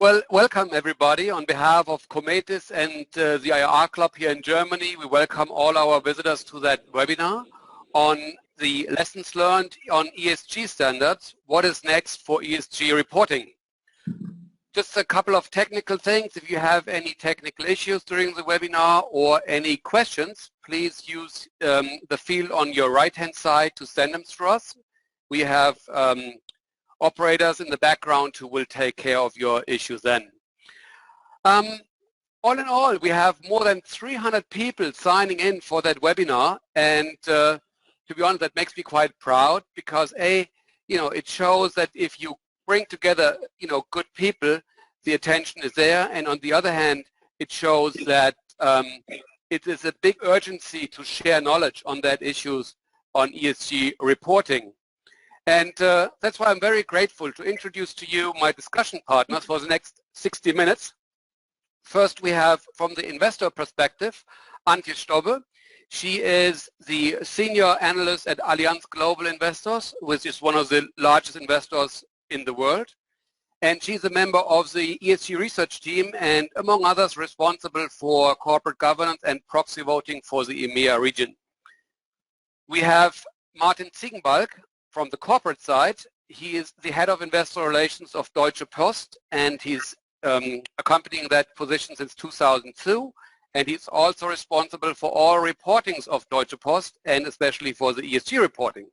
Well, welcome everybody. On behalf of Cometis and the IR Club here in Germany, we welcome all our visitors to that webinar on the lessons learned on ESG standards. What is next for ESG reporting? Just a couple of technical things. If you have any technical issues during the webinar or any questions, please use the field on your right-hand side to send them to us. We have operators in the background who will take care of your issues then. All in all, we have more than 300 people signing in for that webinar, and to be honest, that makes me quite proud because it shows that if you bring together, good people, the attention is there, and on the other hand, it shows that it is a big urgency to share knowledge on that issues on ESG reporting. And that's why I'm very grateful to introduce to you my discussion partners for the next 60 minutes. First, we have from the investor perspective, Antje Stobbe. She is the senior analyst at Allianz Global Investors, which is one of the largest investors in the world. And she's a member of the ESG research team and, among others, responsible for corporate governance and proxy voting for the EMEA region. We have Martin Ziegenbalg from the corporate side. He is the head of investor relations of Deutsche Post, and he's accompanying that position since 2002. And he's also responsible for all reportings of Deutsche Post, and especially for the ESG reporting.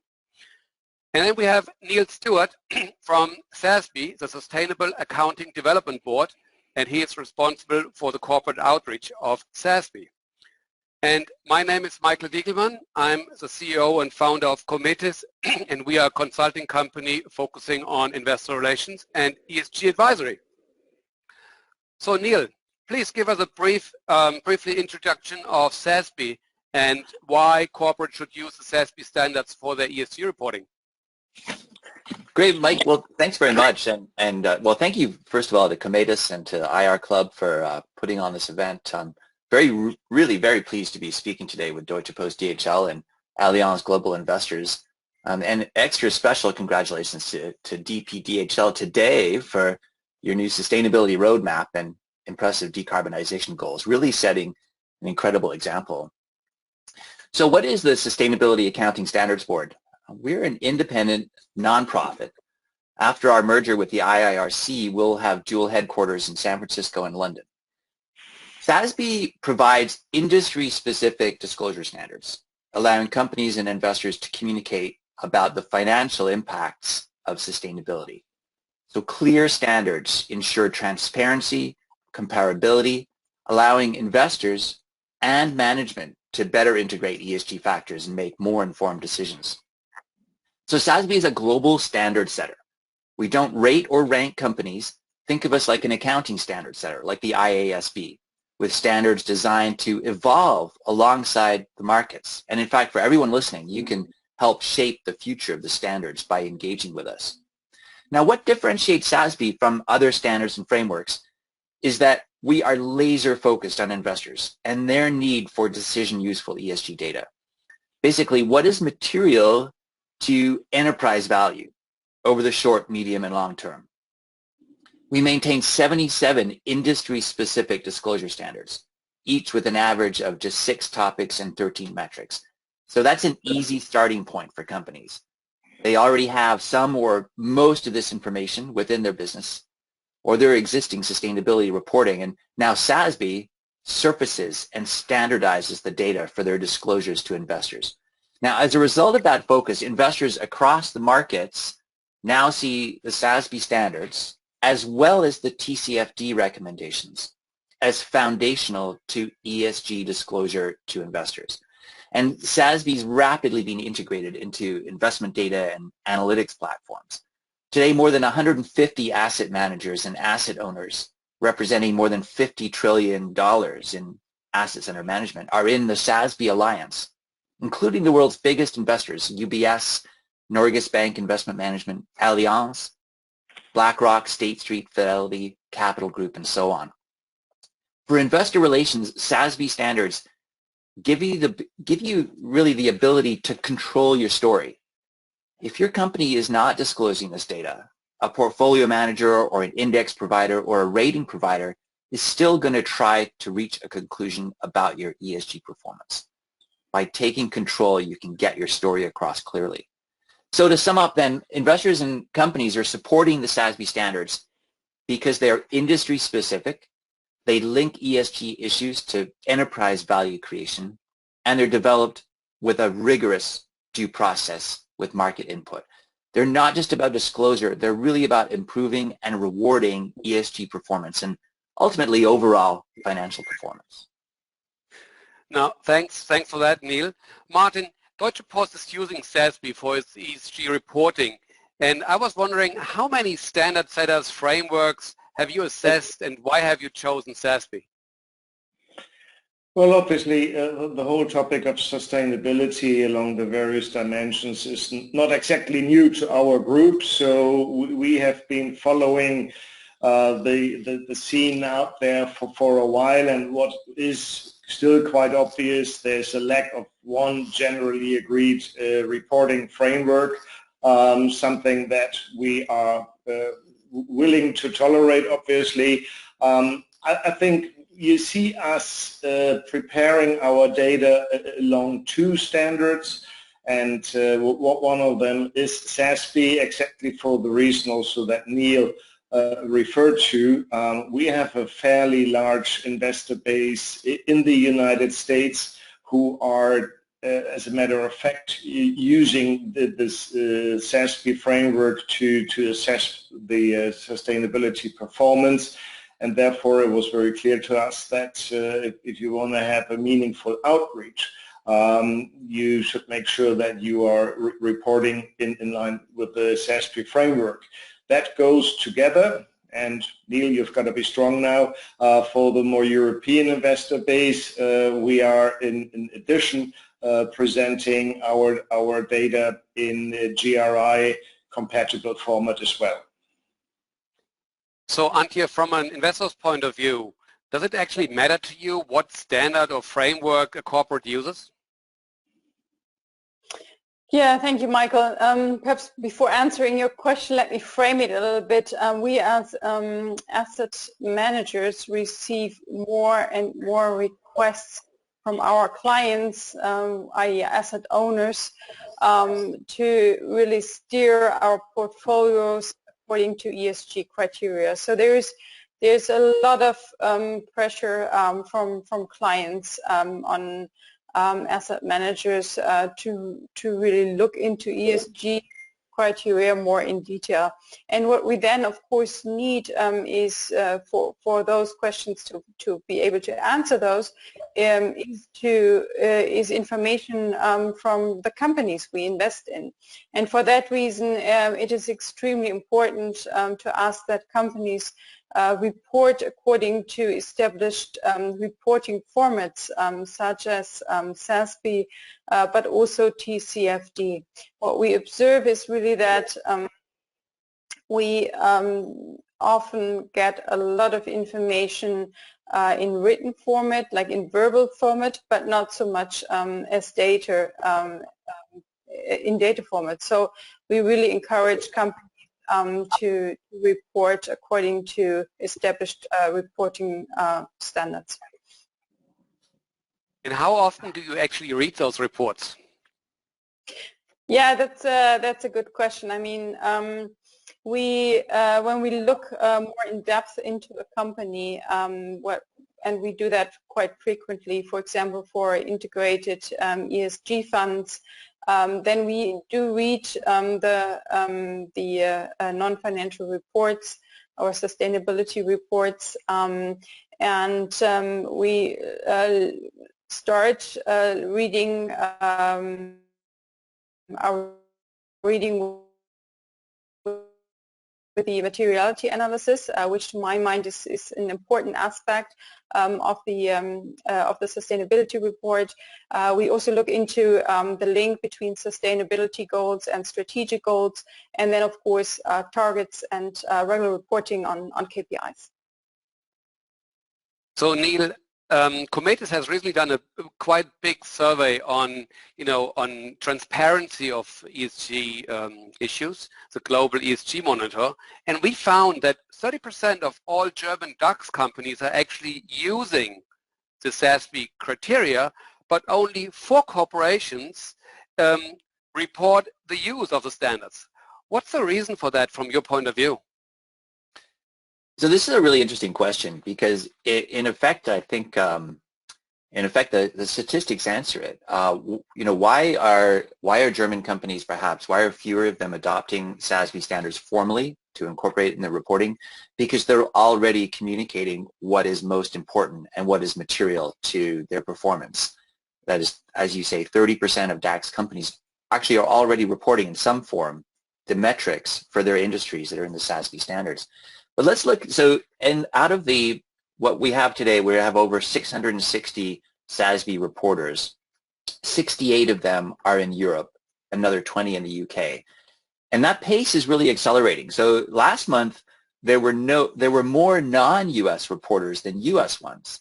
And then we have Neil Stewart from SASB, the Sustainable Accounting Development Board, and he is responsible for the corporate outreach of SASB. And my name is Michael Diegelmann. I'm the CEO and founder of Cometis, and we are a consulting company focusing on investor relations and ESG advisory. So Neil, please give us a briefly introduction of SASB and why corporate should use the SASB standards for their ESG reporting. Great, Mike. Well, thanks very much. And well, thank you, first of all, to Cometis and to IR Club for putting on this event. Really very pleased to be speaking today with Deutsche Post DHL and Allianz Global Investors. And extra special congratulations to DPDHL today for your new sustainability roadmap and impressive decarbonization goals, really setting an incredible example. So what is the Sustainability Accounting Standards Board? We're an independent nonprofit. After our merger with the IIRC, we'll have dual headquarters in San Francisco and London. SASB provides industry-specific disclosure standards, allowing companies and investors to communicate about the financial impacts of sustainability. So clear standards ensure transparency, comparability, allowing investors and management to better integrate ESG factors and make more informed decisions. So SASB is a global standard setter. We don't rate or rank companies. Think of us like an accounting standard setter, like the IASB, with standards designed to evolve alongside the markets. And in fact, for everyone listening, you can help shape the future of the standards by engaging with us. Now, what differentiates SASB from other standards and frameworks is that we are laser focused on investors and their need for decision useful ESG data. Basically, what is material to enterprise value over the short, medium, and long term? We maintain 77 industry-specific disclosure standards, each with an average of just 6 topics and 13 metrics. So that's an easy starting point for companies. They already have some or most of this information within their business or their existing sustainability reporting, and now SASB surfaces and standardizes the data for their disclosures to investors. Now, as a result of that focus, investors across the markets now see the SASB standards as well as the TCFD recommendations as foundational to ESG disclosure to investors. And SASB is rapidly being integrated into investment data and analytics platforms. Today, more than 150 asset managers and asset owners representing more than $50 trillion in assets under management are in the SASB Alliance, including the world's biggest investors, UBS, Norges Bank Investment Management, Allianz, BlackRock, State Street, Fidelity, Capital Group, and so on. For investor relations, SASB standards give you really the ability to control your story. If your company is not disclosing this data a portfolio manager or an index provider or a rating provider is still going to try to reach a conclusion about your ESG performance. By taking control, you can get your story across clearly. So to sum up then, investors and companies are supporting the SASB standards because they're industry specific, they link ESG issues to enterprise value creation, and they're developed with a rigorous due process with market input. They're not just about disclosure, they're really about improving and rewarding ESG performance and ultimately overall financial performance. Now, thanks for that, Neil. Martin, Deutsche Post is using SASB for its ESG reporting, and I was wondering how many standard setters frameworks have you assessed and why have you chosen SASB? Well, obviously, the whole topic of sustainability along the various dimensions is not exactly new to our group. So we have been following the scene out there for a while, and what is still quite obvious, there's a lack of one generally agreed reporting framework, something that we are willing to tolerate, obviously. I think you see us preparing our data along two standards, and one of them is SASB, exactly for the reason also that Neil referred to. We have a fairly large investor base in the United States who are, as a matter of fact, using this SASB framework to assess the sustainability performance. And therefore, it was very clear to us that if you want to have a meaningful outreach, you should make sure that you are reporting in line with the SASB framework. That goes together, and Neil, you've got to be strong now. For the more European investor base, we are in addition presenting our data in GRI compatible format as well. So Antje, from an investor's point of view, does it actually matter to you what standard or framework a corporate uses? Yeah, thank you, Michael. Perhaps before answering your question, let me frame it a little bit. We as asset managers receive more and more requests from our clients, i.e. asset owners, to really steer our portfolios according to ESG criteria. So there's a lot of pressure from clients on asset managers to really look into ESG criteria more in detail. And what we then of course need is for those questions to be able to answer those is information from the companies we invest in. And for that reason it is extremely important to ask that companies report according to established reporting formats such as SASB, but also TCFD. What we observe is really that we often get a lot of information in written format, like in verbal format, but not so much as data in data format. So we really encourage companies to report according to established reporting standards. And how often do you actually read those reports? Yeah, that's a good question. I mean, when we look more in depth into a company, and we do that quite frequently, for example, for integrated ESG funds, then we do read the non-financial reports or sustainability reports, and we start reading our reading with the materiality analysis, which to my mind is an important aspect of the sustainability report. We also look into the link between sustainability goals and strategic goals, and then of course targets and regular reporting on KPIs. So Neil, cometis has recently done a quite big survey on, on transparency of ESG issues, the global ESG monitor, and we found that 30% of all German DAX companies are actually using the SASB criteria, but only 4 corporations report the use of the standards. What's the reason for that from your point of view? So this is a really interesting question because in effect, I think, the statistics answer it. Why are German companies why are fewer of them adopting SASB standards formally to incorporate in their reporting? Because they're already communicating what is most important and what is material to their performance. That is, as you say, 30% of DAX companies actually are already reporting in some form the metrics for their industries that are in the SASB standards. But let's look, and out of what we have today, we have over 660 SASB reporters. 68 of them are in Europe, another 20 in the UK. And that pace is really accelerating. So last month, there were more non-US reporters than US ones.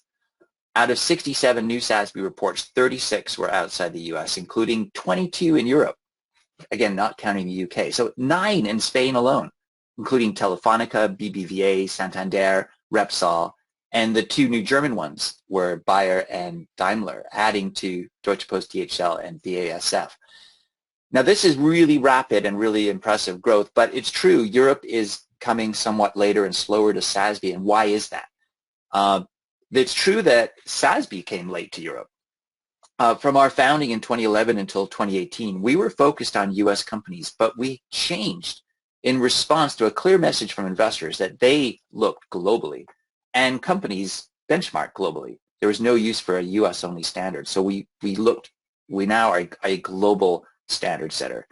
Out of 67 new SASB reports, 36 were outside the US, including 22 in Europe. Again, not counting the UK. So 9 in Spain alone, including Telefonica, BBVA, Santander, Repsol, and the 2 new German ones were Bayer and Daimler, adding to Deutsche Post DHL and BASF. Now this is really rapid and really impressive growth, but it's true, Europe is coming somewhat later and slower to SASB, and why is that? It's true that SASB came late to Europe. From our founding in 2011 until 2018, we were focused on US companies, but we changed in response to a clear message from investors that they looked globally and companies benchmark globally. There was no use for a US-only standard. So we now are a global standard setter.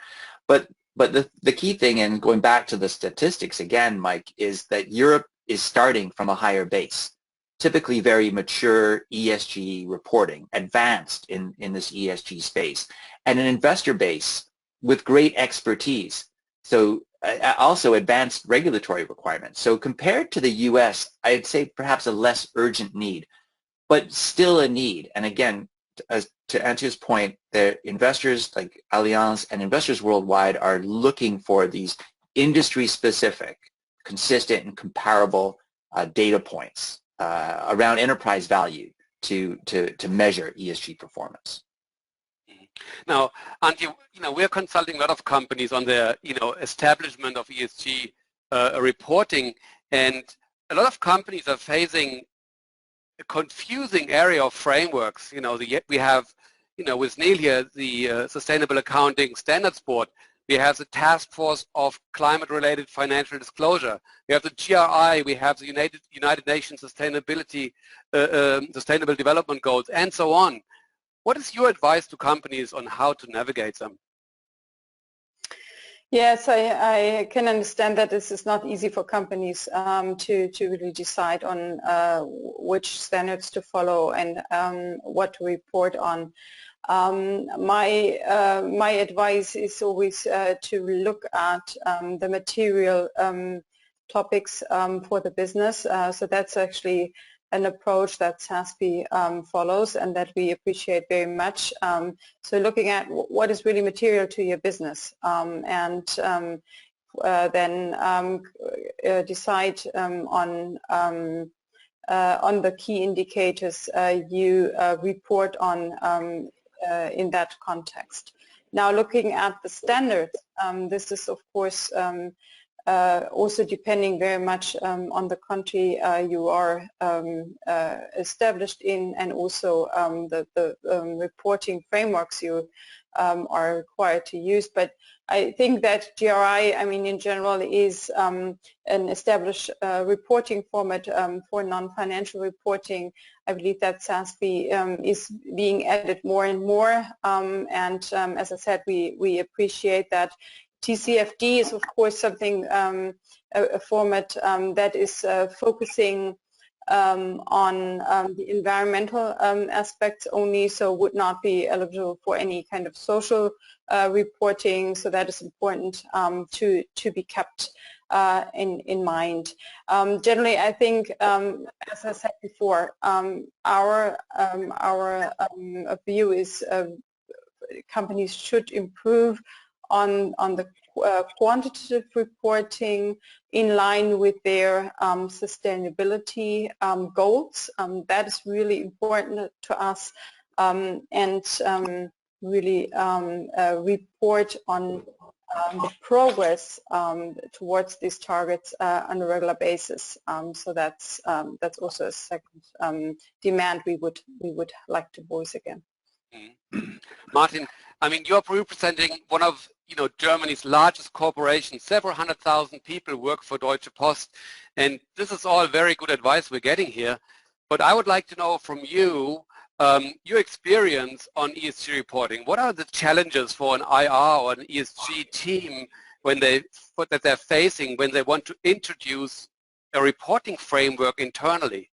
But the key thing, and going back to the statistics again, Mike, is that Europe is starting from a higher base, typically very mature ESG reporting, advanced in this ESG space, and an investor base with great expertise. So also advanced regulatory requirements. So compared to the US, I'd say perhaps a less urgent need, but still a need. And again, to answer his point, the investors like Allianz and investors worldwide are looking for these industry-specific, consistent and comparable data points around enterprise value to measure ESG performance. Now, Antti, we're consulting a lot of companies on their, establishment of ESG reporting, and a lot of companies are facing a confusing area of frameworks. We have, with Neil here, the Sustainable Accounting Standards Board. We have the Task Force of Climate-Related Financial Disclosure. We have the GRI. We have the United Nations Sustainable Development Goals, and so on. What is your advice to companies on how to navigate them? Yes, I can understand that this is not easy for companies to really decide on which standards to follow and what to report on. My advice is always to look at the material topics for the business. So that's actually an approach that SASB follows and that we appreciate very much. So looking at what is really material to your business and then decide on the key indicators you report on in that context. Now looking at the standards, this is of course also depending very much on the country you are established in, and also the reporting frameworks you are required to use. But I think that GRI, in general, is an established reporting format for non-financial reporting. I believe that SASB is being added more and more, and as I said, we appreciate that. TCFD is of course something, a format that is focusing on the environmental aspects only, so would not be eligible for any kind of social reporting, so that is important to be kept in mind. Generally, I think, as I said before, our view is companies should improve on the quantitative reporting in line with their sustainability goals. That is really important to us, and really report on the progress towards these targets on a regular basis. So that's also a second demand we would like to voice again. Martin, I mean, you're representing one of Germany's largest corporations. Several 100,000 people work for Deutsche Post, and this is all very good advice we're getting here. But I would like to know from you your experience on ESG reporting. What are the challenges for an IR or an ESG team that they're facing when they want to introduce a reporting framework internally?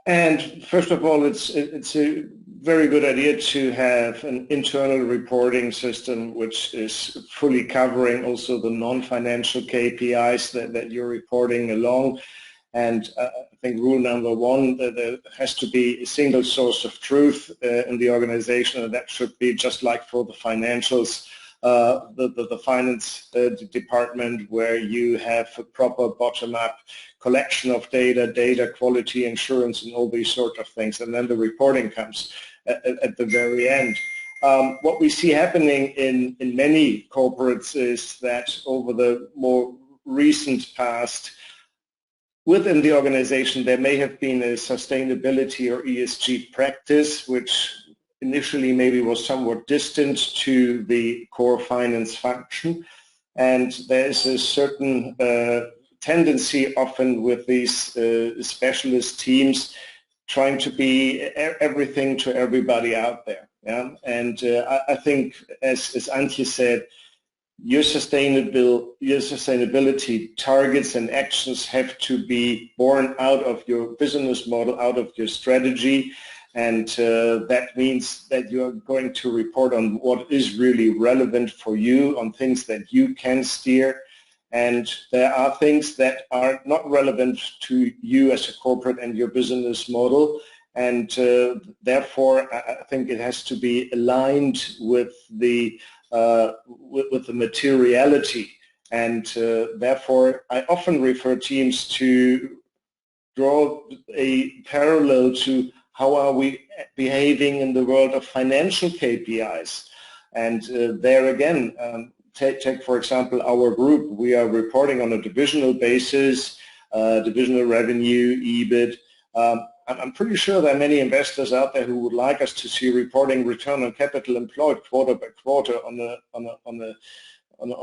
And first of all, it's a very good idea to have an internal reporting system which is fully covering also the non-financial KPIs that you're reporting along. And I think rule number one, that there has to be a single source of truth in the organization, and that should be just like for the financials, the finance department, where you have a proper bottom-up collection of data quality, insurance, and all these sort of things, and then the reporting comes at the very end. What we see happening in many corporates is that over the more recent past, within the organization, there may have been a sustainability or ESG practice, which initially maybe was somewhat distant to the core finance function. And there's a certain tendency often with these specialist teams trying to be everything to everybody out there. Yeah? And I think, as Antje said, your sustainability targets and actions have to be born out of your business model, out of your strategy, and that means that you're going to report on what is really relevant for you, on things that you can steer, and there are things that are not relevant to you as a corporate and your business model, and therefore I think it has to be aligned with the materiality, and therefore I often refer teams to draw a parallel to how are we behaving in the world of financial KPIs. And there again, take for example our group. We are reporting on a divisional basis, divisional revenue, EBIT. I'm pretty sure there are many investors out there who would like us to see reporting return on capital employed quarter by quarter on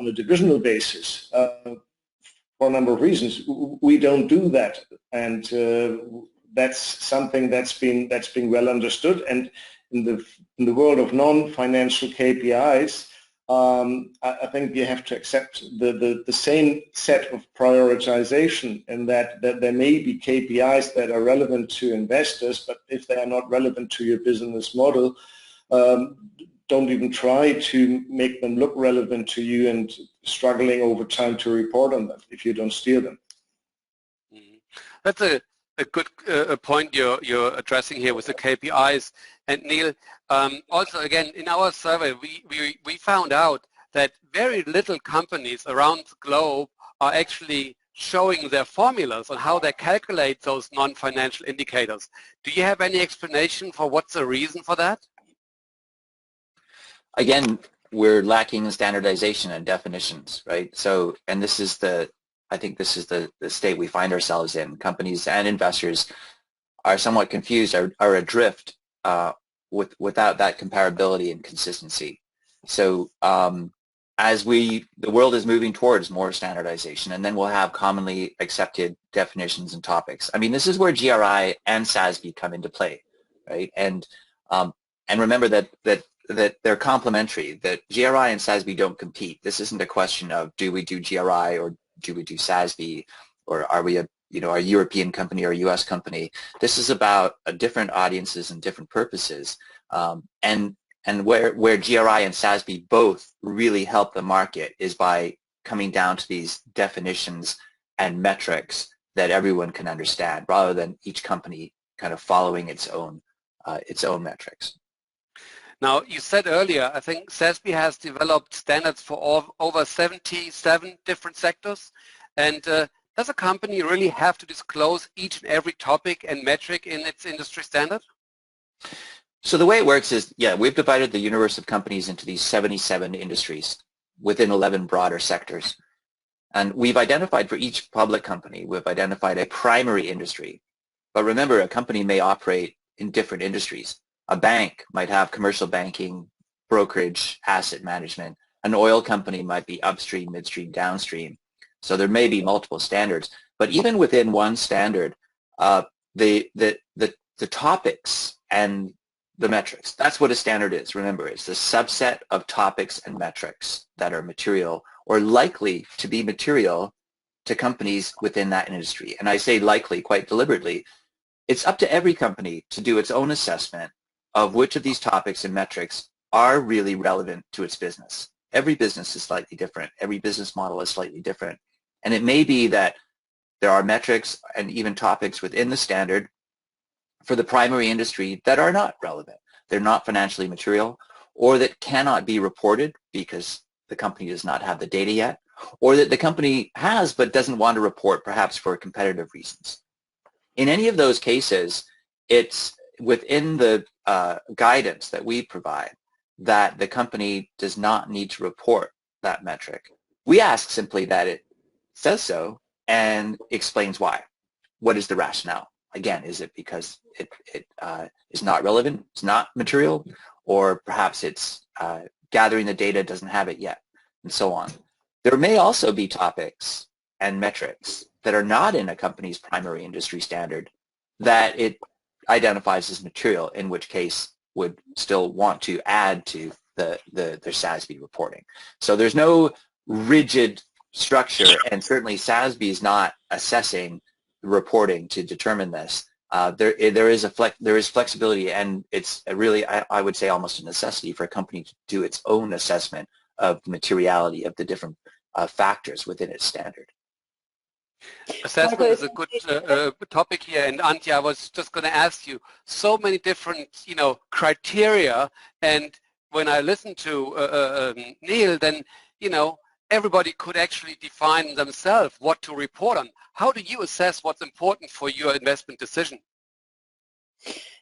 a divisional basis. For a number of reasons, we don't do that, and that's something that's been well understood. And in the world of non-financial KPIs, I think you have to accept the same set of prioritization, in that there may be KPIs that are relevant to investors, but if they are not relevant to your business model, don't even try to make them look relevant to you, and struggling over time to report on them if you don't steer them. That's a good point you're addressing here with the KPIs. And Neil, also again, in our survey, we found out that very little companies around the globe are actually showing their formulas on how they calculate those non-financial indicators. Do you have any explanation for what's the reason for that? Again, we're lacking in standardization and definitions, right? So, and this is I think this is the state we find ourselves in. Companies and investors are somewhat confused, are adrift without that comparability and consistency. So as the world is moving towards more standardization, and then we'll have commonly accepted definitions and topics. I mean, this is where GRI and SASB come into play, right? And remember that they're complementary, that GRI and SASB don't compete. This isn't a question of do we do GRI or do we do SASB, or are we a European company or a US company? This is about different audiences and different purposes. And where GRI and SASB both really help the market is by coming down to these definitions and metrics that everyone can understand, rather than each company kind of following its own metrics. Now, you said earlier, I think SASB has developed standards for over 77 different sectors. And does a company really have to disclose each and every topic and metric in its industry standard? So the way it works is, yeah, we've divided the universe of companies into these 77 industries within 11 broader sectors. And we've identified for each public company, we've identified a primary industry. But remember, a company may operate in different industries. A bank might have commercial banking, brokerage, asset management. An oil company might be upstream, midstream, downstream. So there may be multiple standards. But even within one standard, the topics and the metrics, that's what a standard is. Remember, it's the subset of topics and metrics that are material or likely to be material to companies within that industry. And I say likely quite deliberately. It's up to every company to do its own assessment of which of these topics and metrics are really relevant to its business. Every business is slightly different. Every business model is slightly different. And it may be that there are metrics and even topics within the standard for the primary industry that are not relevant. They're not financially material, or that cannot be reported because the company does not have the data yet, or that the company has but doesn't want to report, perhaps for competitive reasons. In any of those cases, it's within the guidance that we provide that the company does not need to report that metric. We ask simply that it says so and explains why. What is the rationale? Again, is it because it is not relevant, it's not material, or perhaps it's gathering the data, doesn't have it yet, and so on. There may also be topics and metrics that are not in a company's primary industry standard that it identifies as material, in which case would still want to add to their SASB reporting. So there's no rigid structure, and certainly SASB is not assessing reporting to determine this. There is flexibility, and it's really, I would say, almost a necessity for a company to do its own assessment of the materiality of the different factors within its standard. Assessment is a good topic here, and Antje, I was just going to ask you, so many different, criteria, and when I listen to Neil, then, everybody could actually define themselves what to report on. How do you assess what's important for your investment decision?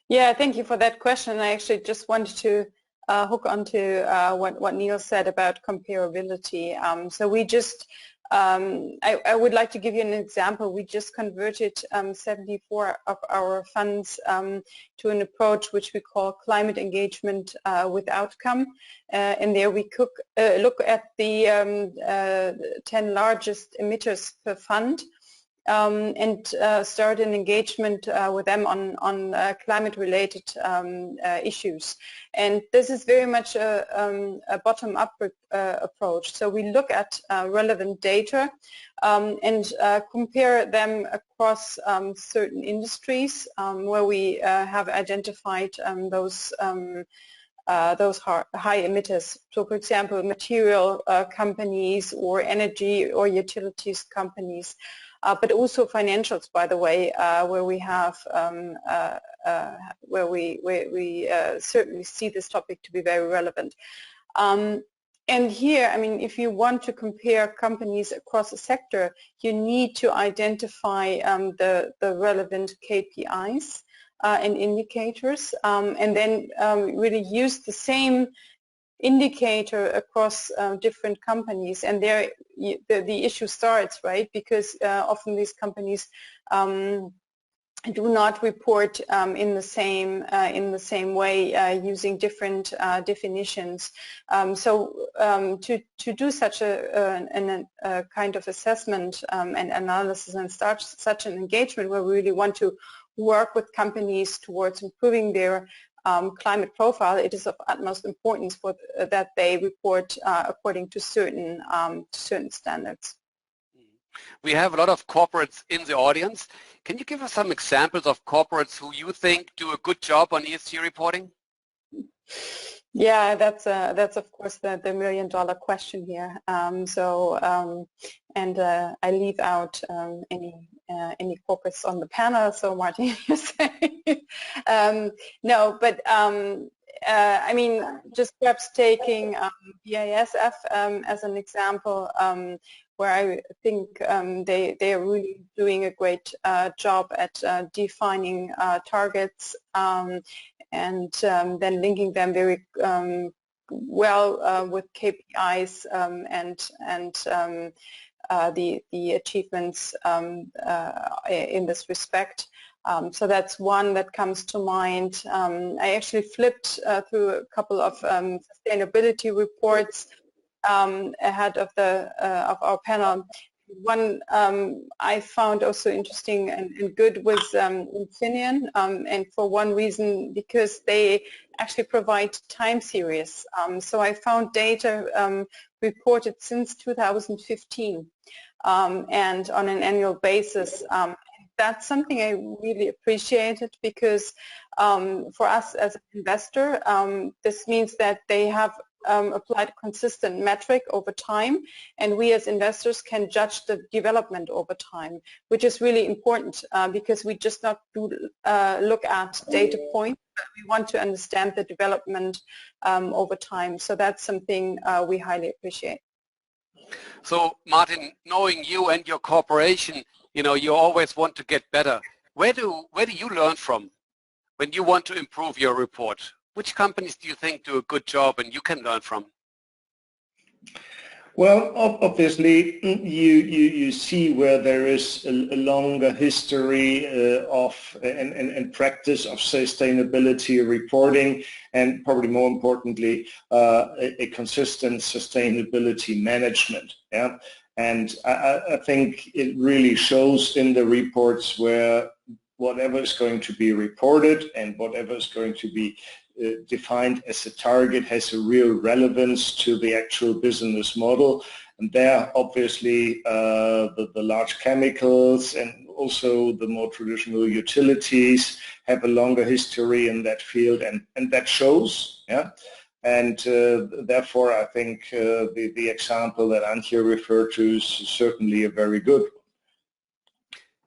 Yeah, thank you for that question. I actually just wanted to hook onto what Neil said about comparability. So we just, I would like to give you an example. We just converted 74 of our funds to an approach which we call climate engagement with outcome. And there we look at the 10 largest emitters per fund. And start an engagement with them on climate-related issues. And this is very much a bottom-up approach. So we look at relevant data and compare them across certain industries where we have identified those high emitters. So, for example, material companies or energy or utilities companies. But also financials, by the way, where we have where we certainly see this topic to be very relevant. And here, I mean, if you want to compare companies across a sector, you need to identify the relevant KPIs and indicators, and then really use the same indicator across different companies, and there the issue starts, right? Because often these companies do not report in the same way using different definitions. So to do such a kind of assessment and analysis and start such an engagement where we really want to work with companies towards improving their climate profile, it is of utmost importance that they report according to certain standards. We have a lot of corporates in the audience. Can you give us some examples of corporates who you think do a good job on ESG reporting? Yeah, that's of course the million-dollar question here. I leave out any corporates on the panel. So Martin, you say no, but I mean, just perhaps taking BASF as an example, where I think they are really doing a great job at defining targets. And then linking them very well with KPIs and the achievements in this respect. So that's one that comes to mind. I actually flipped through a couple of sustainability reports ahead of our panel. One I found also interesting and good was Infineon, and for one reason, because they actually provide time series. So I found data reported since 2015 and on an annual basis. That's something I really appreciated, because for us as an investor, this means that they have applied a consistent metric over time, and we as investors can judge the development over time, which is really important because we just not look at data points, but we want to understand the development over time. So that's something we highly appreciate. So Martin, knowing you and your corporation, you know, you always want to get better. Where do you learn from when you want to improve your report? Which companies do you think do a good job and you can learn from? Well, obviously, you see where there is a longer history of and practice of sustainability reporting, and probably more importantly, a consistent sustainability management. Yeah, and I think it really shows in the reports where whatever is going to be reported and whatever is going to be defined as a target has a real relevance to the actual business model. And there, obviously, the large chemicals and also the more traditional utilities have a longer history in that field, and that shows. Yeah. And therefore, I think the example that Antje referred to is certainly a very good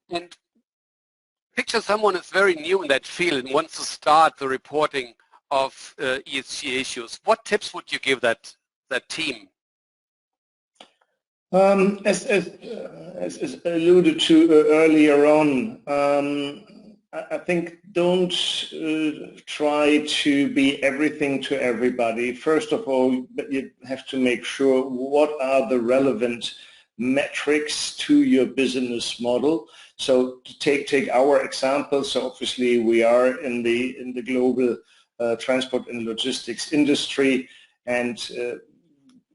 one. And picture someone is very new in that field and wants to start the reporting of ESG issues. What tips would you give that team? As alluded to earlier on, I think don't try to be everything to everybody. First of all, you have to make sure what are the relevant metrics to your business model. So to take our example, so obviously we are in the global transport and logistics industry, and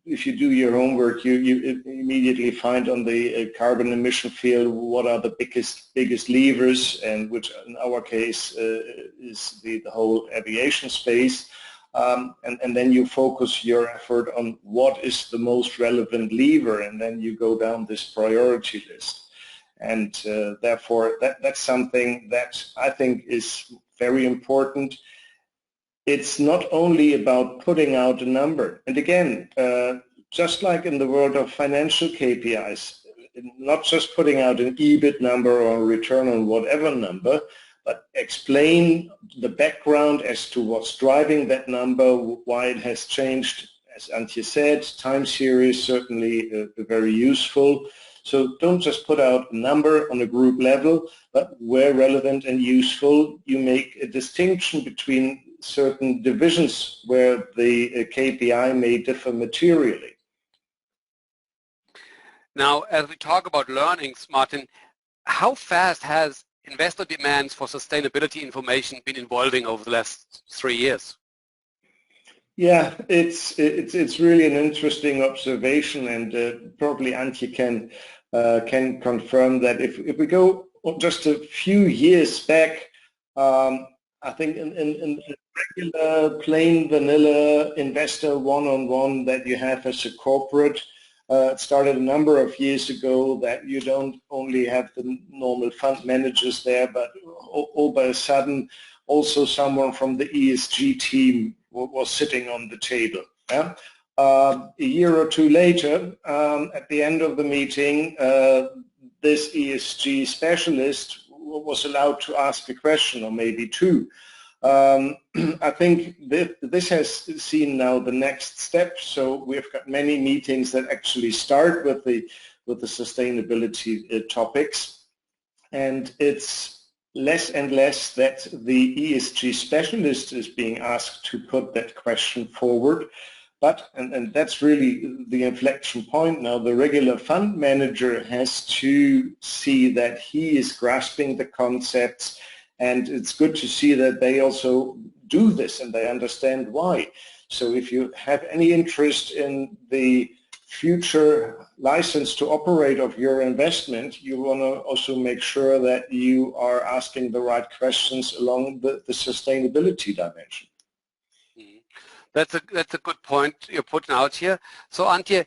if you do your homework, you immediately find on the carbon emission field what are the biggest levers, and which in our case is the whole aviation space, and then you focus your effort on what is the most relevant lever, and then you go down this priority list. And therefore that's something that I think is very important. It's not only about putting out a number. And again, just like in the world of financial KPIs, not just putting out an EBIT number or a return on whatever number, but explain the background as to what's driving that number, why it has changed. As Antje said, time series certainly very useful. So don't just put out a number on a group level, but where relevant and useful, you make a distinction between certain divisions where the KPI may differ materially. Now, as we talk about learnings, Martin, how fast has investor demands for sustainability information been evolving over the last 3 years? Yeah, it's really an interesting observation, and probably Antje can confirm that. If we go just a few years back, I think in regular plain vanilla investor one-on-one that you have as a corporate, it started a number of years ago that you don't only have the normal fund managers there, but all by a sudden also someone from the ESG team was sitting on the table. Yeah? A year or two later, at the end of the meeting, this ESG specialist was allowed to ask a question, or maybe two. I think this has seen now the next step. So we've got many meetings that actually start with the sustainability topics, and it's less and less that the ESG specialist is being asked to put that question forward. But, and that's really the inflection point now, the regular fund manager has to see that he is grasping the concepts, and it's good to see that they also do this and they understand why. So if you have any interest in the future license to operate of your investment, you want to also make sure that you are asking the right questions along the sustainability dimension. That's a good point you're putting out here. So Antje,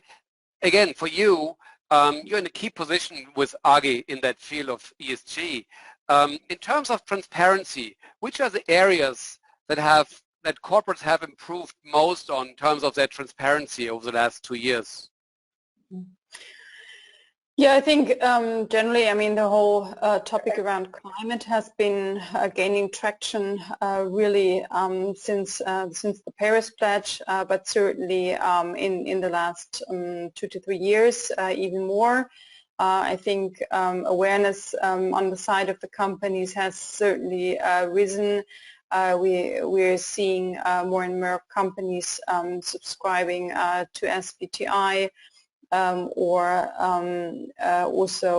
again, for you, you're in a key position with AG in that field of ESG. In terms of transparency, which are the areas that corporates have improved most on in terms of their transparency over the last 2 years? Yeah, I think generally, I mean, the whole topic around climate has been gaining traction really since the Paris Pledge, but certainly in the last 2 to 3 years, even more. I think awareness on the side of the companies has certainly risen. We're seeing more and more companies subscribing to SBTi. Or also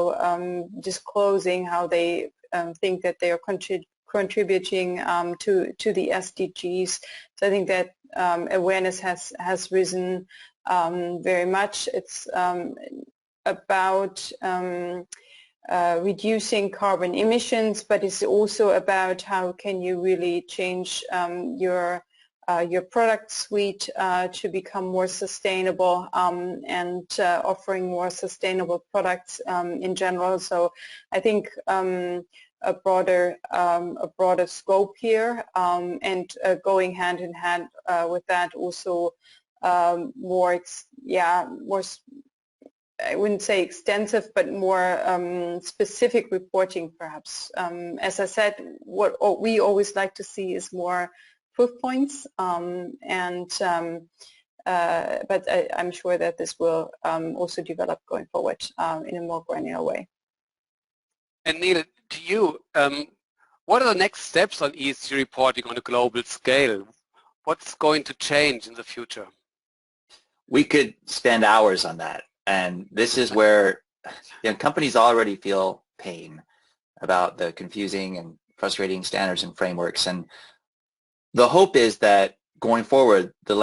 disclosing how they think that they are contributing to the SDGs. So I think that awareness has risen very much. It's about reducing carbon emissions, but it's also about how can you really change your product suite to become more sustainable and offering more sustainable products in general. So I think a broader scope here, and going hand in hand with that also more, I wouldn't say extensive, but more specific reporting perhaps. As I said, what we always like to see is more proof points, but I'm sure that this will also develop going forward in a more granular way. And Neil, to you, what are the next steps on ESG reporting on a global scale? What's going to change in the future? We could spend hours on that, and this is where companies already feel pain about the confusing and frustrating standards and frameworks, and the hope is that going forward, the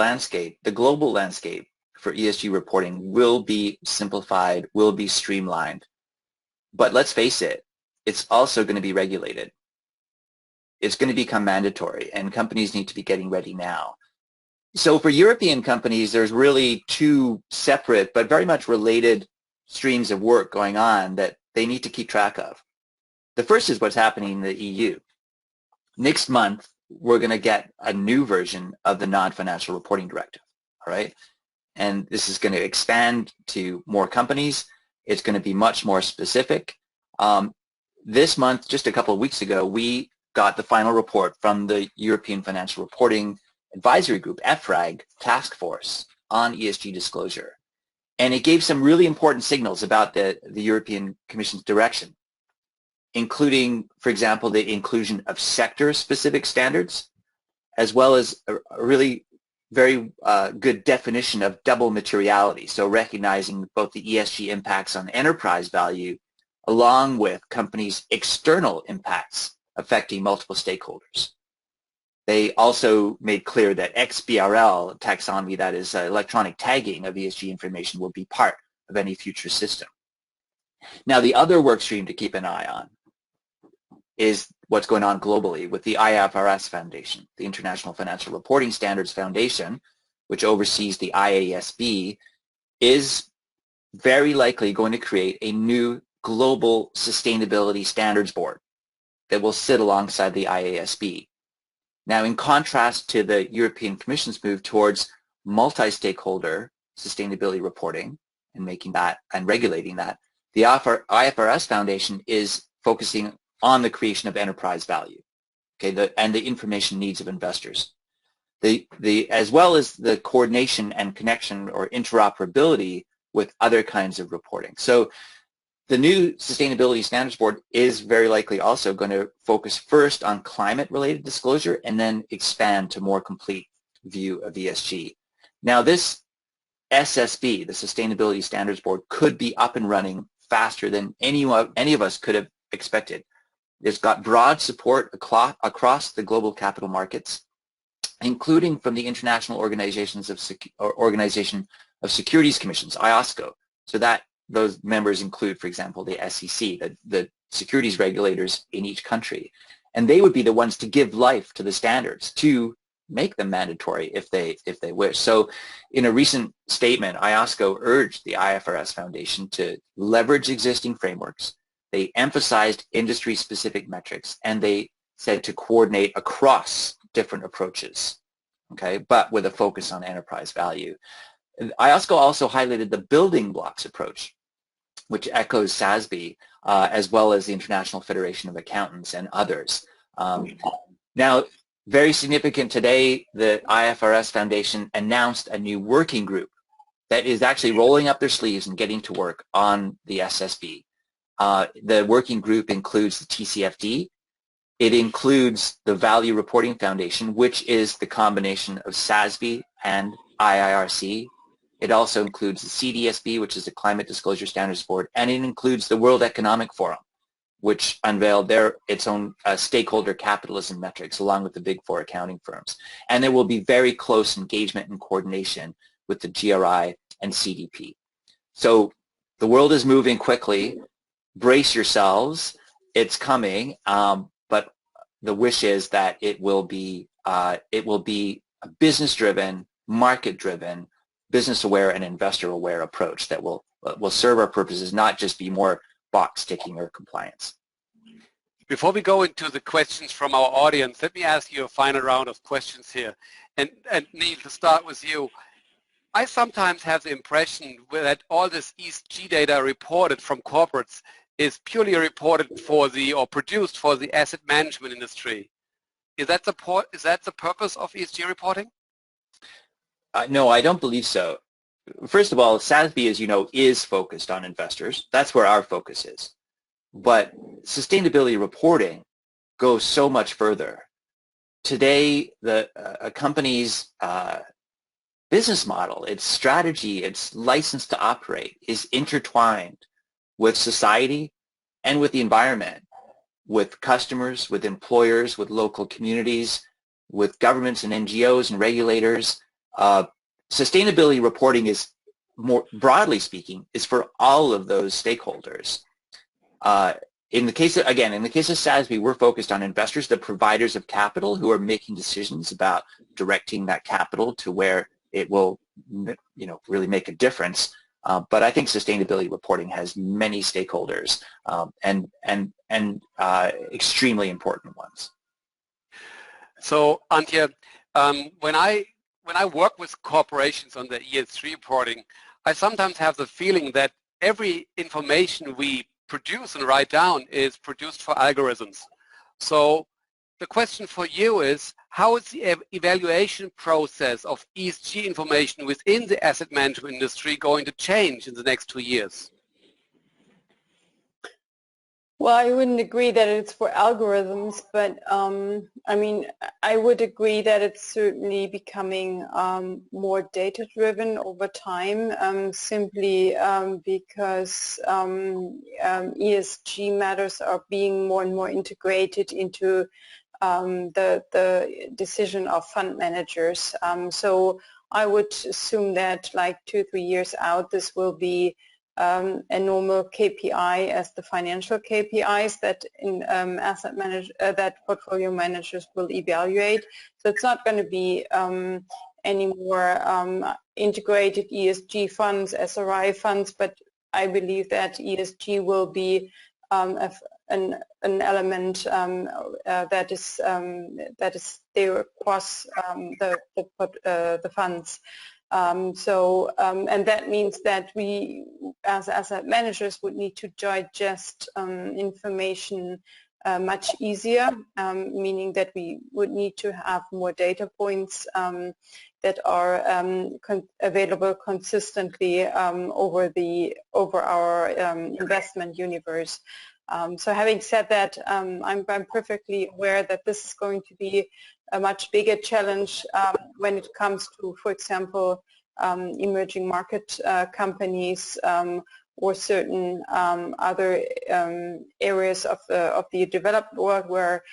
global landscape for ESG reporting will be simplified, will be streamlined. But let's face it, it's also going to be regulated. It's going to become mandatory, and companies need to be getting ready now. So for European companies, there's really two separate but very much related streams of work going on that they need to keep track of. The first is what's happening in the EU. Next month, we're going to get a new version of the non-financial reporting directive, all right? And this is going to expand to more companies. It's going to be much more specific. This month, just a couple of weeks ago, we got the final report from the European Financial Reporting Advisory Group, EFRAG, task force on ESG disclosure. And it gave some really important signals about the European Commission's direction, including, for example, the inclusion of sector-specific standards, as well as a really very good definition of double materiality, so recognizing both the ESG impacts on enterprise value along with companies' external impacts affecting multiple stakeholders. They also made clear that XBRL taxonomy, that is electronic tagging of ESG information, will be part of any future system. Now, the other work stream to keep an eye on is what's going on globally with the IFRS Foundation, the International Financial Reporting Standards Foundation, which oversees the IASB, is very likely going to create a new global sustainability standards board that will sit alongside the IASB. Now, in contrast to the European Commission's move towards multi-stakeholder sustainability reporting and making that and regulating that, the IFRS Foundation is focusing on the creation of enterprise value, okay, and the information needs of investors. As well as the coordination and connection or interoperability with other kinds of reporting. So the new Sustainability Standards Board is very likely also going to focus first on climate-related disclosure and then expand to more complete view of ESG. Now this SSB, the Sustainability Standards Board, could be up and running faster than any of us could have expected. It's got broad support across the global capital markets, including from the International Organization of Securities Commissions, IOSCO. So that those members include, for example, the SEC, the securities regulators in each country. And they would be the ones to give life to the standards, to make them mandatory if they wish. So in a recent statement, IOSCO urged the IFRS Foundation to leverage existing frameworks. They emphasized industry-specific metrics, and they said to coordinate across different approaches, okay, but with a focus on enterprise value. IOSCO also highlighted the building blocks approach, which echoes SASB, as well as the International Federation of Accountants and others. Now, very significant today, the IFRS Foundation announced a new working group that is actually rolling up their sleeves and getting to work on the SSB. The working group includes the TCFD. It includes the Value Reporting Foundation, which is the combination of SASB and IIRC. It also includes the CDSB, which is the Climate Disclosure Standards Board, and it includes the World Economic Forum, which unveiled its own stakeholder capitalism metrics along with the big four accounting firms. And there will be very close engagement and coordination with the GRI and CDP. So the world is moving quickly. Brace yourselves. It's coming. But the wish is that it will be a business-driven, market-driven, business-aware and investor-aware approach that will serve our purposes, not just be more box ticking or compliance. Before we go into the questions from our audience, let me ask you a final round of questions here. And Neil, to start with you, I sometimes have the impression that all this ESG data reported from corporates is purely reported for or produced for the asset management industry. Is that the purpose of ESG reporting? No, I don't believe so. First of all, SASB, as you know, is focused on investors. That's where our focus is. But sustainability reporting goes so much further. Today, a company's business model, its strategy, its license to operate is intertwined with society and with the environment, with customers, with employers, with local communities, with governments and NGOs and regulators. Sustainability reporting is, more broadly speaking, is for all of those stakeholders. In the case of SASB, we're focused on investors, the providers of capital who are making decisions about directing that capital to where it will, really make a difference. But I think sustainability reporting has many stakeholders and extremely important ones. So, Antje, when I work with corporations on the ESG reporting, I sometimes have the feeling that every information we produce and write down is produced for algorithms. So the question for you is, how is the evaluation process of ESG information within the asset management industry going to change in the next 2 years? Well, I wouldn't agree that it's for algorithms, but I would agree that it's certainly becoming more data-driven over time, simply because ESG matters are being more and more integrated into the decision of fund managers. So I would assume that like 2-3 years out, this will be a normal KPI as the financial KPIs that that portfolio managers will evaluate. So it's not going to be any more integrated ESG funds, SRI funds, but I believe that ESG will be an element that is there across the funds. And that means that we, as asset managers, would need to digest information much easier, meaning that we would need to have more data points that are available consistently over our investment universe. So having said that, I'm perfectly aware that this is going to be a much bigger challenge when it comes to, for example, emerging market companies or certain other areas of the developed world where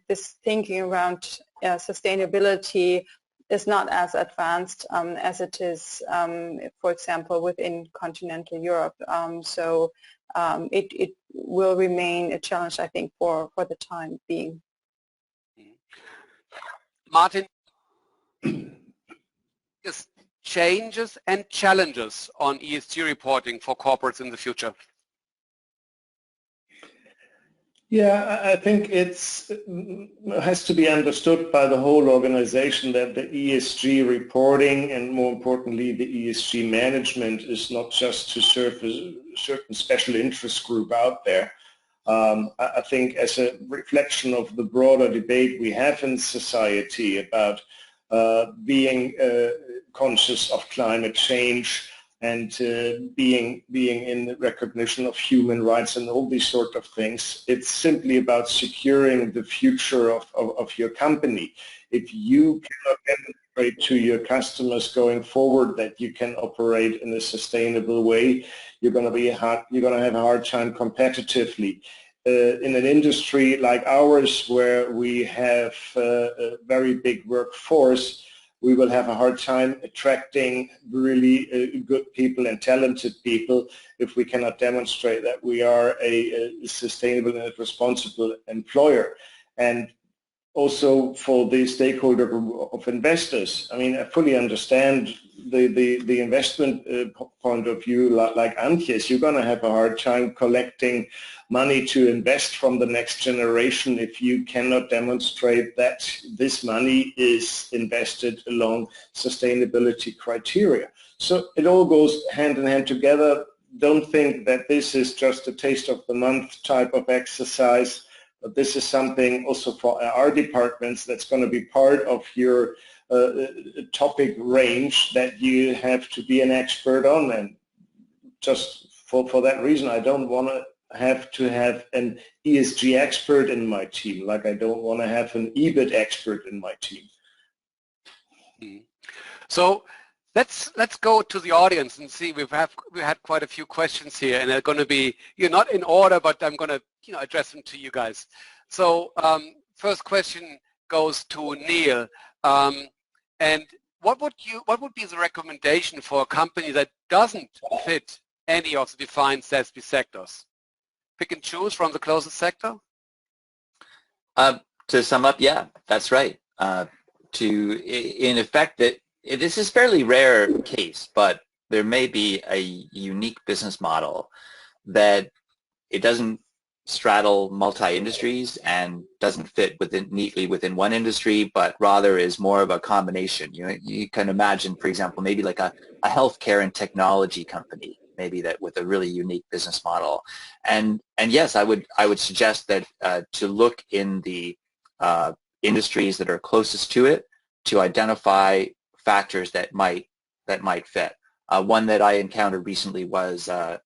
this thinking around sustainability is not as advanced as it is, for example, within continental Europe. So it will remain a challenge, I think, for the time being. Martin, is changes and challenges on ESG reporting for corporates in the future? Yeah, I think it has to be understood by the whole organization that the ESG reporting and, more importantly, the ESG management is not just to serve a certain special interest group out there. I think as a reflection of the broader debate we have in society about being conscious of climate change and being in recognition of human rights and all these sort of things. It's simply about securing the future of your company. If you cannot demonstrate to your customers going forward that you can operate in a sustainable way, you're going to have a hard time competitively. In an industry like ours, where we have a very big workforce, we will have a hard time attracting really good people and talented people if we cannot demonstrate that we are a sustainable and responsible employer. And also for the stakeholder group of investors, I mean, I fully understand the investment point of view, like Antjes. You're going to have a hard time collecting money to invest from the next generation if you cannot demonstrate that this money is invested along sustainability criteria. So it all goes hand in hand together. Don't think that this is just a taste of the month type of exercise. But this is something also for our departments that's going to be part of your topic range that you have to be an expert on. And just for that reason, I don't want to have an ESG expert in my team, like I don't want to have an EBIT expert in my team. So let's go to the audience and see. We had quite a few questions here, and they're going to be not in order, but I'm going to address them to you guys. So first question goes to Neil, and what would be the recommendation for a company that doesn't fit any of the defined SASB sectors? Pick and choose from the closest sector? To sum up, yeah, that's right. In effect, this is a fairly rare case, but there may be a unique business model that it doesn't straddle multi-industries and doesn't fit neatly within one industry, but rather is more of a combination. You can imagine, for example, maybe like a healthcare and technology company, maybe that with a really unique business model. And yes, I would suggest that to look in the industries that are closest to it to identify factors that might fit. One that I encountered recently was a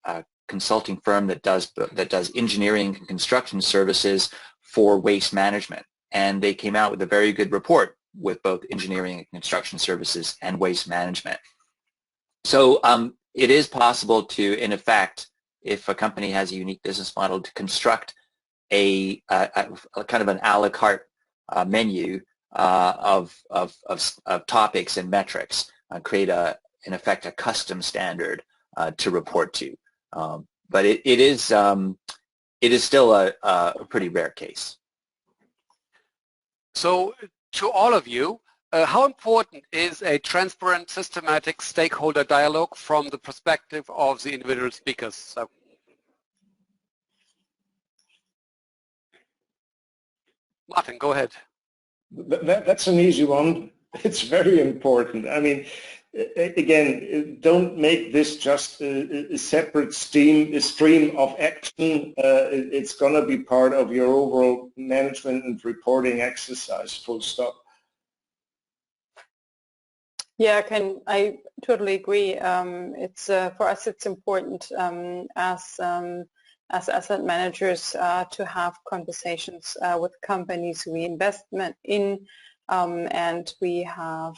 consulting firm that does engineering and construction services for waste management, and they came out with a very good report with both engineering and construction services and waste management. So it is possible to, in effect, if a company has a unique business model, to construct a kind of an a la carte menu of topics and metrics, create in effect a custom standard to report to. But it is still a pretty rare case. So to all of you, how important is a transparent, systematic stakeholder dialogue from the perspective of the individual speakers? So. Martin, go ahead. That's an easy one. It's very important. I mean, again, don't make this just a separate stream of action. It's going to be part of your overall management and reporting exercise, full stop. Yeah, I totally agree. It's for us, it's important as asset managers to have conversations with companies we invest in, and we have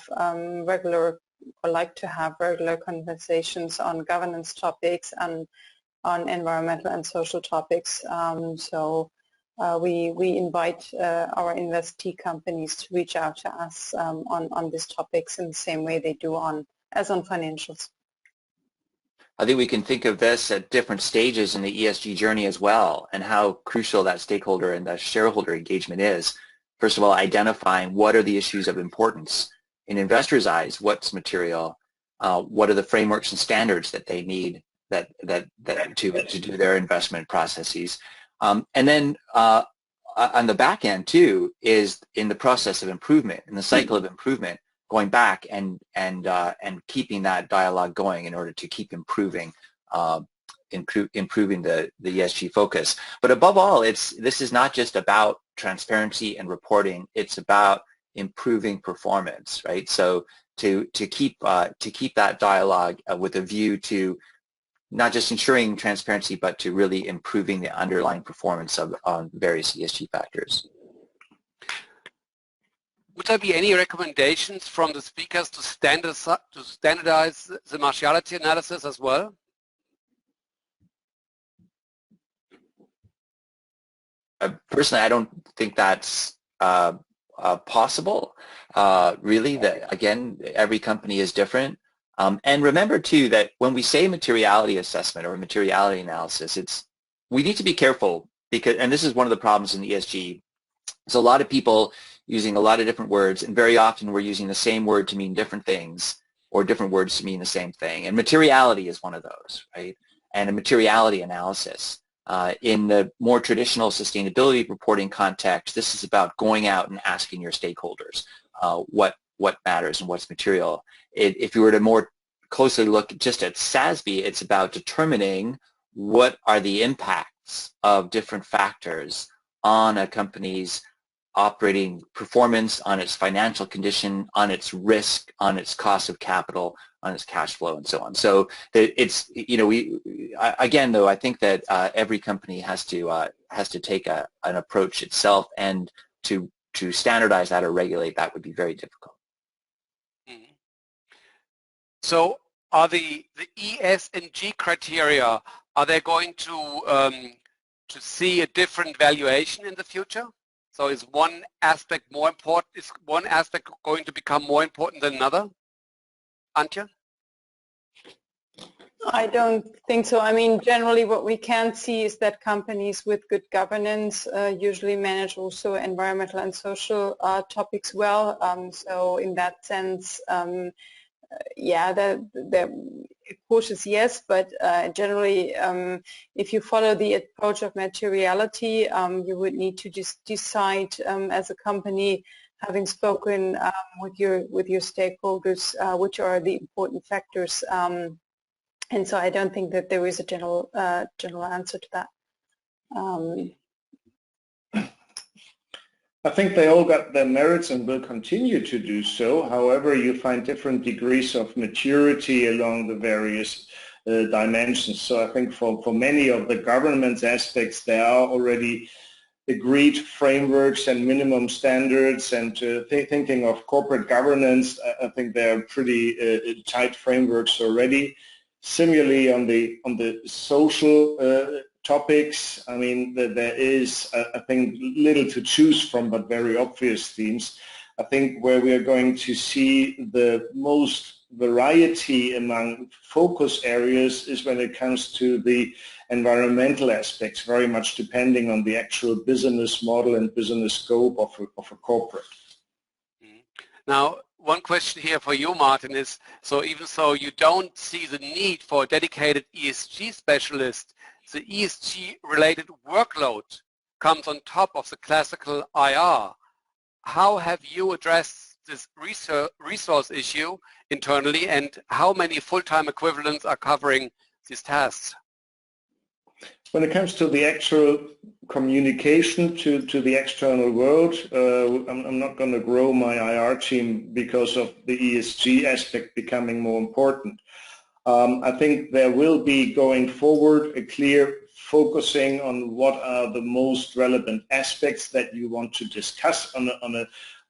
like to have regular conversations on governance topics and on environmental and social topics. We invite our investee companies to reach out to us on these topics in the same way they do as on financials. I think we can think of this at different stages in the ESG journey as well, and how crucial that stakeholder and that shareholder engagement is. First of all, identifying what are the issues of importance in investors' eyes, what's material, what are the frameworks and standards that they need to do their investment processes. And then on the back end too is in the process of improvement, in the cycle of improvement, going back and keeping that dialogue going in order to keep improving the ESG focus. But above all, this is not just about transparency and reporting. It's about improving performance, right? So to keep that dialogue with a view to not just ensuring transparency, but to really improving the underlying performance on various ESG factors. Would there be any recommendations from the speakers to standardize the materiality analysis as well? Personally, I don't think that's possible. Really, that again, every company is different. And remember too that when we say materiality assessment or materiality analysis, we need to be careful because, and this is one of the problems in ESG, there's a lot of people using a lot of different words, and very often we're using the same word to mean different things or different words to mean the same thing. And materiality is one of those, right? And a materiality analysis. In the more traditional sustainability reporting context, this is about going out and asking your stakeholders what matters and what's material. If you were to more closely look just at SASB, it's about determining what are the impacts of different factors on a company's operating performance, on its financial condition, on its risk, on its cost of capital, on its cash flow, and so on. So it's, you know, again though, I think that every company has to take an approach itself, and to standardize that or regulate that would be very difficult. Mm-hmm. So are the ESG criteria, are they going to see a different valuation in the future? So is one aspect more important? Is one aspect going to become more important than another? Antje? I don't think so. I mean, generally what we can see is that companies with good governance usually manage also environmental and social topics well. So in that sense, yeah, the cautious, yes, but generally, if you follow the approach of materiality, you would need to just decide as a company, having spoken with your stakeholders, which are the important factors. And so I don't think that there is a general answer to that. I think they all got their merits and will continue to do so. However, you find different degrees of maturity along the various dimensions. So I think for many of the governance aspects, there are already agreed frameworks and minimum standards, and thinking of corporate governance, I think there are pretty tight frameworks already. Similarly, on the social topics, I mean, there is, I think, little to choose from, but very obvious themes. I think where we are going to see the most variety among focus areas is when it comes to the environmental aspects, very much depending on the actual business model and business scope of a corporate. Now, one question here for you, Martin, is, so even though you don't see the need for a dedicated ESG specialist, the ESG-related workload comes on top of the classical IR. How have you addressed this resource issue internally, and how many full-time equivalents are covering these tasks? When it comes to the actual communication to the external world, I'm not going to grow my IR team because of the ESG aspect becoming more important. I think there will be going forward a clear focusing on what are the most relevant aspects that you want to discuss on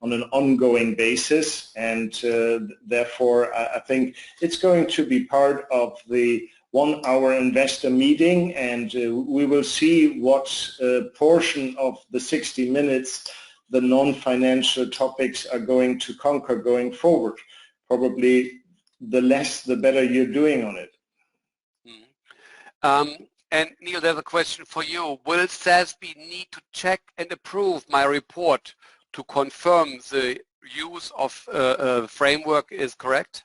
an ongoing basis, and therefore I think it's going to be part of the 1-hour investor meeting, and we will see what portion of the 60 minutes the non-financial topics are going to conquer going forward. Probably the less, the better you're doing on it. And Neil, there's a question for you. Will SASB need to check and approve my report to confirm the use of framework is correct?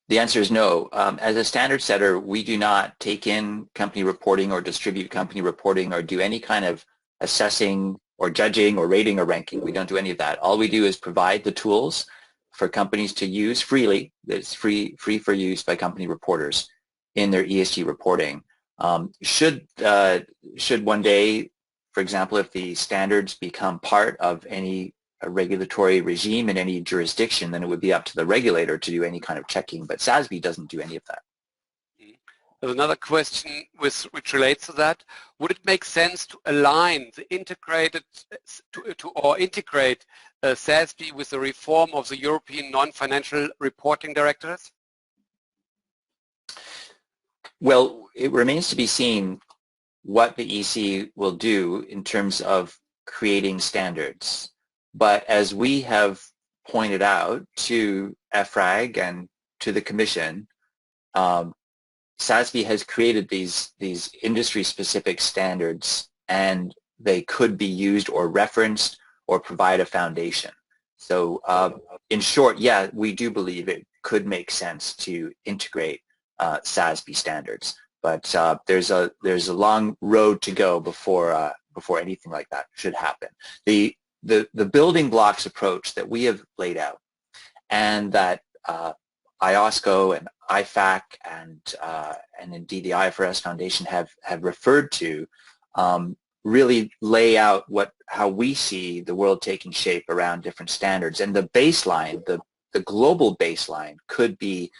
The answer is no. As a standard setter, we do not take in company reporting or distribute company reporting or do any kind of assessing or judging or rating or ranking. We don't do any of that. All we do is provide the tools for companies to use freely, that's free for use by company reporters in their ESG reporting. Should one day, for example, if the standards become part of any regulatory regime in any jurisdiction, then it would be up to the regulator to do any kind of checking, but SASB doesn't do any of that. There's another question which relates to that. Would it make sense to align the integrated or integrate SASB with the reform of the European non-financial reporting directives? Well, it remains to be seen what the EC will do in terms of creating standards. But as we have pointed out to EFRAG and to the Commission, SASB has created these industry-specific standards, and they could be used or referenced or provide a foundation. So in short, yeah, we do believe it could make sense to integrate SASB standards, but there's a long road to go before anything like that should happen. The building blocks approach that we have laid out, and that IOSCO and IFAC and indeed the Ifrs Foundation have referred to, really lay out how we see the world taking shape around different standards. And the baseline, the global baseline, could be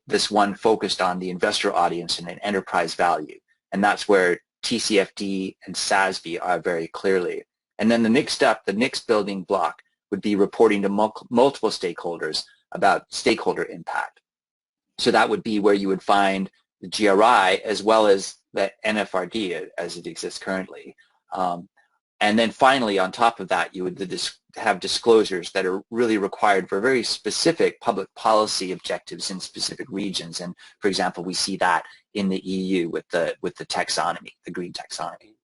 this one focused on the investor audience and an enterprise value, and that's where TCFD and SASB are very clearly. And then the next step, the next building block, would be reporting to multiple stakeholders about stakeholder impact. So that would be where you would find the GRI as well as the NFRD as it exists currently. And then finally, on top of that, you would have disclosures that are really required for very specific public policy objectives in specific regions. And for example, we see that in the EU with the taxonomy, the green taxonomy.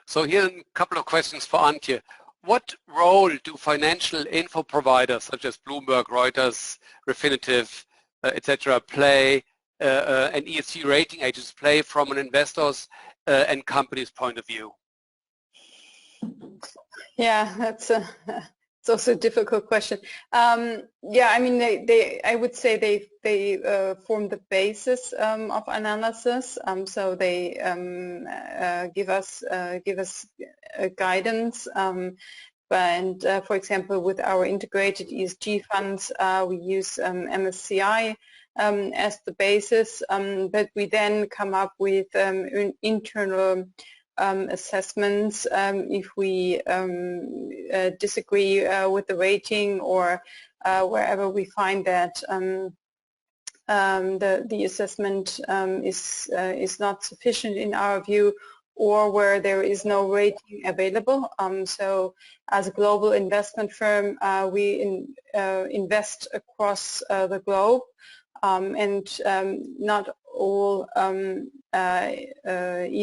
So here are a couple of questions for Antje. What role do financial info providers such as Bloomberg, Reuters, Refinitive, etc. play, and ESG rating agents play from an investor's and company's point of view? Yeah, that's it's also a difficult question. Yeah, I mean, I would say they form the basis of analysis. So they give us guidance. And for example, with our integrated ESG funds, we use MSCI as the basis, but we then come up with internal assessments if we disagree with the rating, or wherever we find that the assessment is not sufficient in our view, or where there is no rating available. So as a global investment firm, we invest across the globe, and not all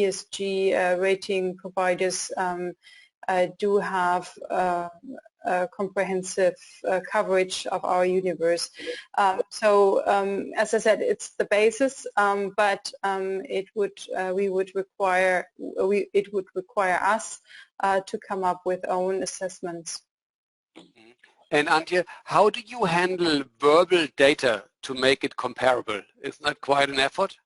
ESG rating providers do have comprehensive coverage of our universe. As I said, it's the basis, but it would require us to come up with own assessments. And Antje, how do you handle verbal data to make it comparable? Isn't that quite an effort?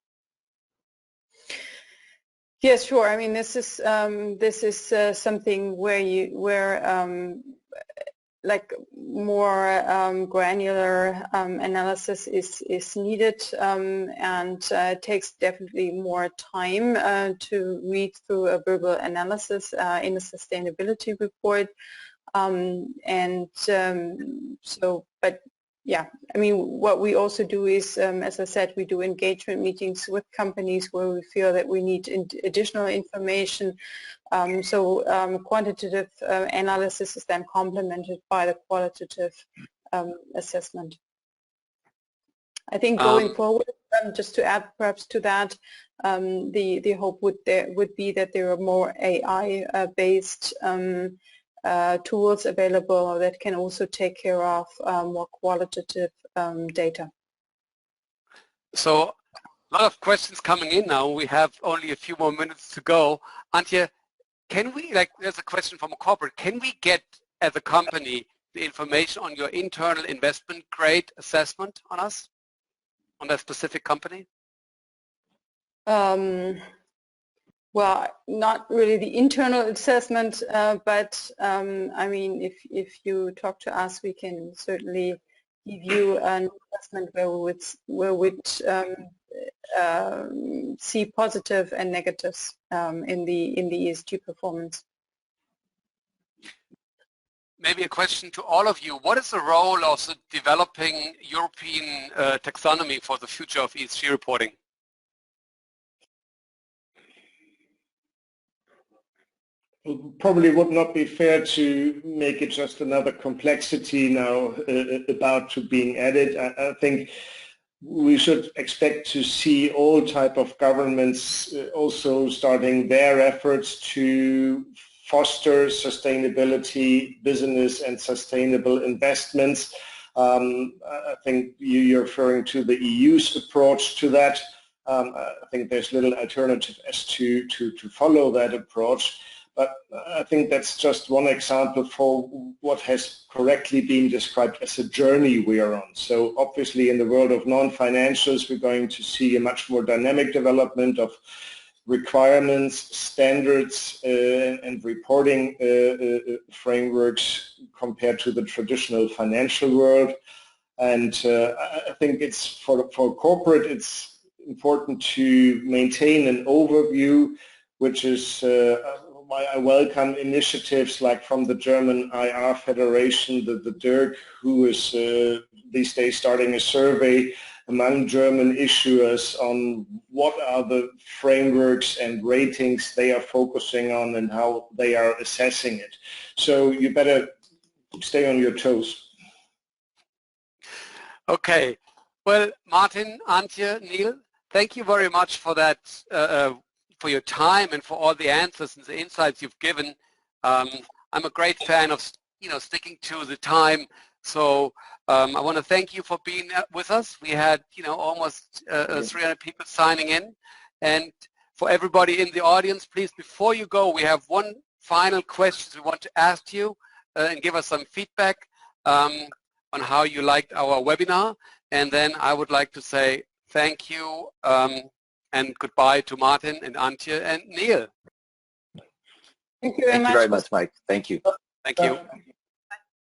Yes, sure. I mean, this is something where like more granular analysis is needed, and takes definitely more time to read through a verbal analysis in a sustainability report. But yeah, I mean, what we also do is, as I said, we do engagement meetings with companies where we feel that we need additional information. Quantitative analysis is then complemented by the qualitative assessment. I think going forward, just to add perhaps to that, the hope would be that there are more AI-based tools available that can also take care of more qualitative data. So a lot of questions coming in now. We have only a few more minutes to go. Antje, can we, there's a question from a corporate, can we get as a company the information on your internal investment grade assessment on us, on that specific company? Well, not really the internal assessment, but I mean, if you talk to us, we can certainly give you an assessment where we would see positive and negatives in the ESG performance. Maybe a question to all of you. What is the role of the developing European taxonomy for the future of ESG reporting? Probably would not be fair to make it just another complexity now about to being added. I think we should expect to see all type of governments also starting their efforts to foster sustainability, business and sustainable investments. I think you're referring to the EU's approach to that. I think there's little alternative as to follow that approach. But I think that's just one example for what has correctly been described as a journey we are on. So obviously in the world of non-financials, we're going to see a much more dynamic development of requirements, standards, and reporting frameworks compared to the traditional financial world. And I think it's for corporate, it's important to maintain an overview, which is why I welcome initiatives like from the German IR Federation, the DIRK, who is these days starting a survey among German issuers on what are the frameworks and ratings they are focusing on and how they are assessing it. So you better stay on your toes. Okay. Well, Martin, Antje, Neil, thank you very much for that, for your time and for all the answers and the insights you've given. I'm a great fan of, sticking to the time. So I want to thank you for being with us. We had, almost 300 people signing in. And for everybody in the audience, please, before you go, we have one final question we want to ask you and give us some feedback on how you liked our webinar. And then I would like to say thank you and goodbye to Martin and Antje and Neil. Thank you very much. Thank you very much, Mike. Thank you. Thank you.